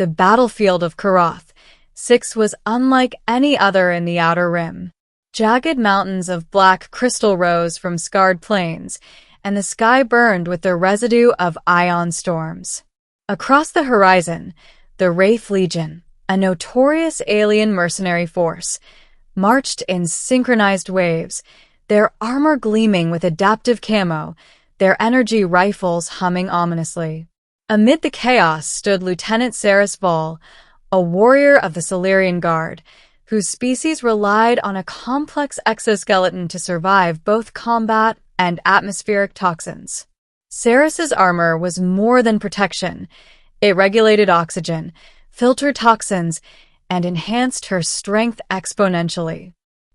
The battlefield of Karath 6 was unlike any other in the Outer Rim. Jagged mountains of black crystal rose from scarred plains, and the sky burned with the residue of ion storms. Across the horizon, the Wraith Legion, a notorious alien mercenary force, marched in synchronized waves, their armor gleaming with adaptive camo, their energy rifles humming ominously. Amid the chaos stood Lieutenant Saris Vol, a warrior of the Solarian Guard, whose species relied on a complex exoskeleton to survive both combat and atmospheric toxins. Saris's armor was more than protection. It regulated oxygen, filtered toxins, and enhanced her strength exponentially.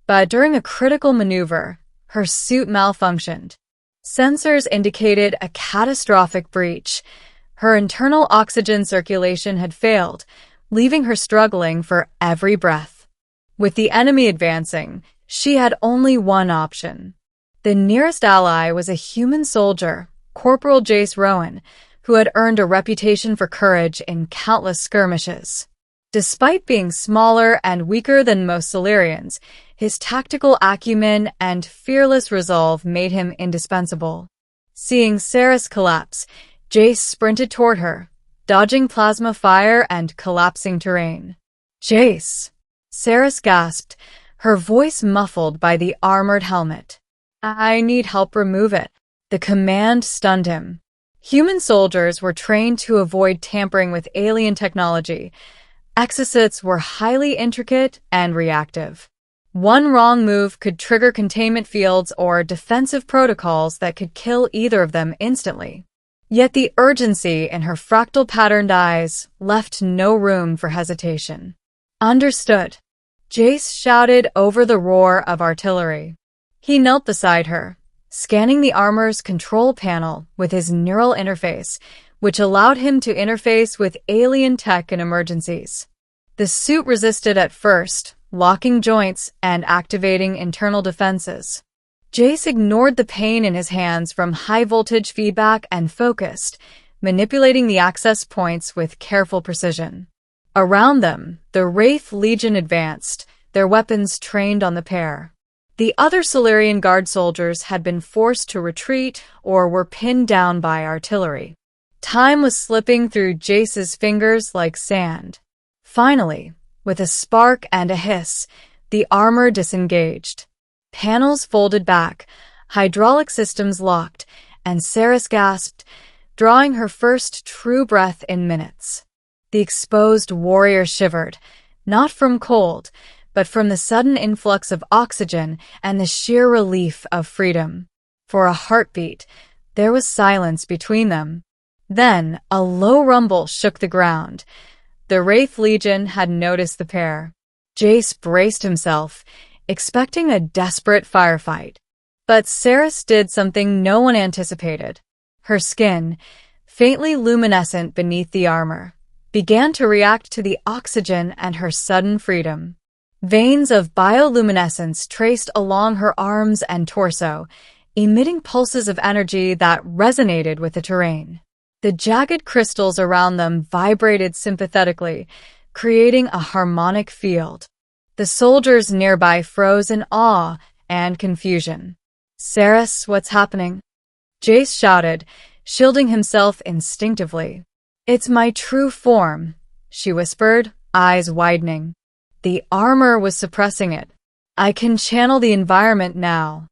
But during a critical maneuver, her suit malfunctioned. Sensors indicated a catastrophic breach. Her internal oxygen circulation had failed, leaving her struggling for every breath. With the enemy advancing, she had only one option. The nearest ally was a human soldier, Corporal Jace Rowan, who had earned a reputation for courage in countless skirmishes. Despite being smaller and weaker than most Solarians, his tactical acumen and fearless resolve made him indispensable. Seeing Saris collapse, Jace sprinted toward her, dodging plasma fire and collapsing terrain. "Jace!" Saris gasped, her voice muffled by the armored helmet. "I need help remove it." The command stunned him. Human soldiers were trained to avoid tampering with alien technology. Exocets were highly intricate and reactive. One wrong move could trigger containment fields or defensive protocols that could kill either of them instantly. Yet the urgency in her fractal-patterned eyes left no room for hesitation. "Understood," Jace shouted over the roar of artillery. He knelt beside her, scanning the armor's control panel with his neural interface, which allowed him to interface with alien tech in emergencies. The suit resisted at first, locking joints and activating internal defenses. Jace ignored the pain in his hands from high-voltage feedback and focused, manipulating the access points with careful precision. Around them, the Wraith Legion advanced, their weapons trained on the pair. The other Solarian Guard soldiers had been forced to retreat or were pinned down by artillery. Time was slipping through Jace's fingers like sand. Finally, with a spark and a hiss, the armor disengaged. Panels folded back, hydraulic systems locked, and Saris gasped, drawing her first true breath in minutes. The exposed warrior shivered, not from cold, but from the sudden influx of oxygen and the sheer relief of freedom. For a heartbeat, there was silence between them. Then, a low rumble shook the ground. The Wraith Legion had noticed the pair. Jace braced himself, expecting a desperate firefight. But Saris did something no one anticipated. Her skin, faintly luminescent beneath the armor, began to react to the oxygen and her sudden freedom. Veins of bioluminescence traced along her arms and torso, emitting pulses of energy that resonated with the terrain. The jagged crystals around them vibrated sympathetically, creating a harmonic field. The soldiers nearby froze in awe and confusion. "Saris, what's happening?" Jace shouted, shielding himself instinctively. "It's my true form," she whispered, eyes widening. The armor was suppressing it. "I can channel the environment now."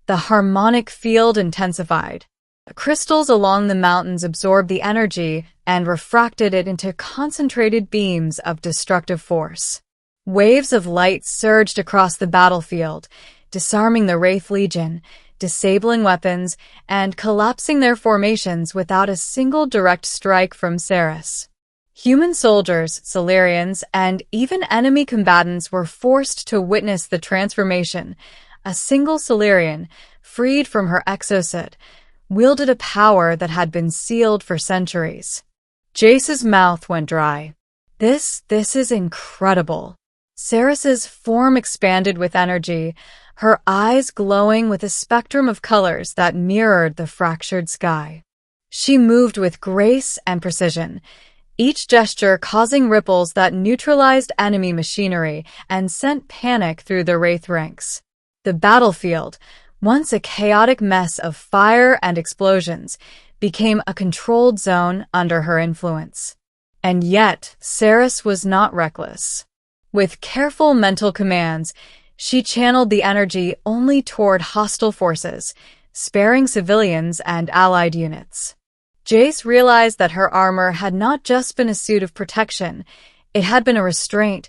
The harmonic field intensified. The crystals along the mountains absorbed the energy and refracted it into concentrated beams of destructive force. Waves of light surged across the battlefield, disarming the Wraith Legion, disabling weapons, and collapsing their formations without a single direct strike from Saris. Human soldiers, Solarians, and even enemy combatants were forced to witness the transformation. A single Solarian, freed from her exosuit, wielded a power that had been sealed for centuries. Jace's mouth went dry. This is incredible. Saris's form expanded with energy, her eyes glowing with a spectrum of colors that mirrored the fractured sky. She moved with grace and precision, each gesture causing ripples that neutralized enemy machinery and sent panic through the Wraith ranks. The battlefield, once a chaotic mess of fire and explosions, became a controlled zone under her influence. And yet, Saris was not reckless. With careful mental commands, she channeled the energy only toward hostile forces, sparing civilians and allied units. Jace realized that her armor had not just been a suit of protection, it had been a restraint,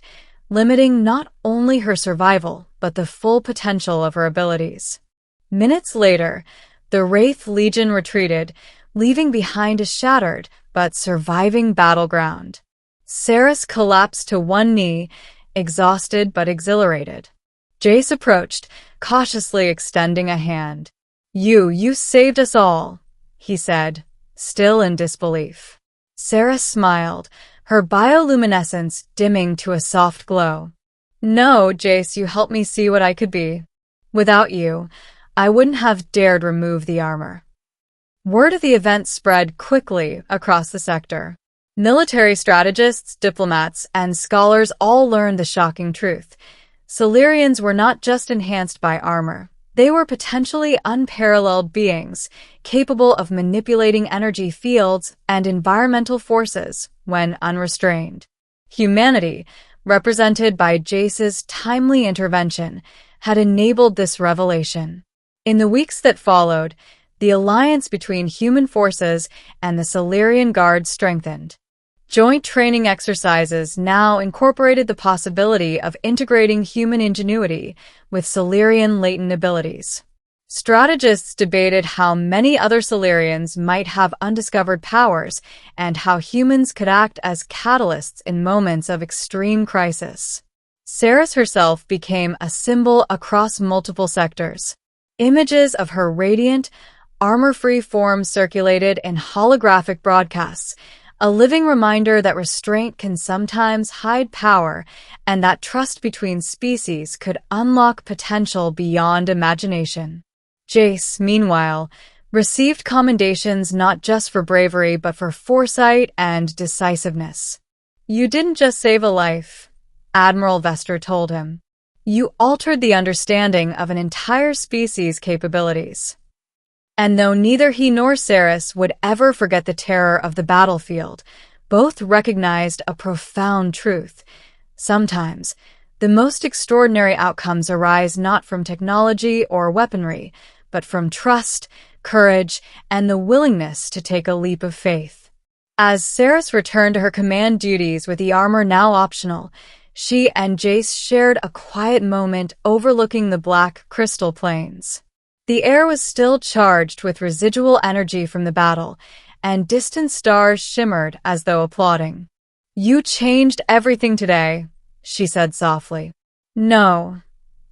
limiting not only her survival, but the full potential of her abilities. Minutes later, the Wraith Legion retreated, leaving behind a shattered but surviving battleground. Saris collapsed to one knee, exhausted but exhilarated. Jace approached, cautiously extending a hand. You saved us all," he said, still in disbelief. Saris smiled, her bioluminescence dimming to a soft glow. "No, Jace, you helped me see what I could be. Without you, I wouldn't have dared remove the armor." Word of the event spread quickly across the sector. Military strategists, diplomats, and scholars all learned the shocking truth. Solarians were not just enhanced by armor. They were potentially unparalleled beings, capable of manipulating energy fields and environmental forces when unrestrained. Humanity, represented by Jace's timely intervention, had enabled this revelation. In the weeks that followed, the alliance between human forces and the Solarian Guard strengthened. Joint training exercises now incorporated the possibility of integrating human ingenuity with Solarian latent abilities. Strategists debated how many other Solarians might have undiscovered powers and how humans could act as catalysts in moments of extreme crisis. Saris herself became a symbol across multiple sectors. Images of her radiant, armor-free form circulated in holographic broadcasts, a living reminder that restraint can sometimes hide power and that trust between species could unlock potential beyond imagination. Jace, meanwhile, received commendations not just for bravery but for foresight and decisiveness. "You didn't just save a life," Admiral Vester told him. "You altered the understanding of an entire species' capabilities." And though neither he nor Saris would ever forget the terror of the battlefield, both recognized a profound truth. Sometimes, the most extraordinary outcomes arise not from technology or weaponry, but from trust, courage, and the willingness to take a leap of faith. As Saris returned to her command duties with the armor now optional, she and Jace shared a quiet moment overlooking the black crystal plains. The air was still charged with residual energy from the battle, and distant stars shimmered as though applauding. "You changed everything today," she said softly. "No,"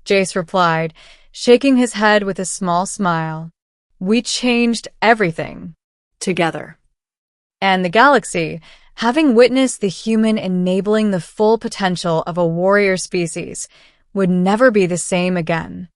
Jace replied, shaking his head with a small smile. "We changed everything. Together." And the galaxy, having witnessed the human enabling the full potential of a warrior species, would never be the same again.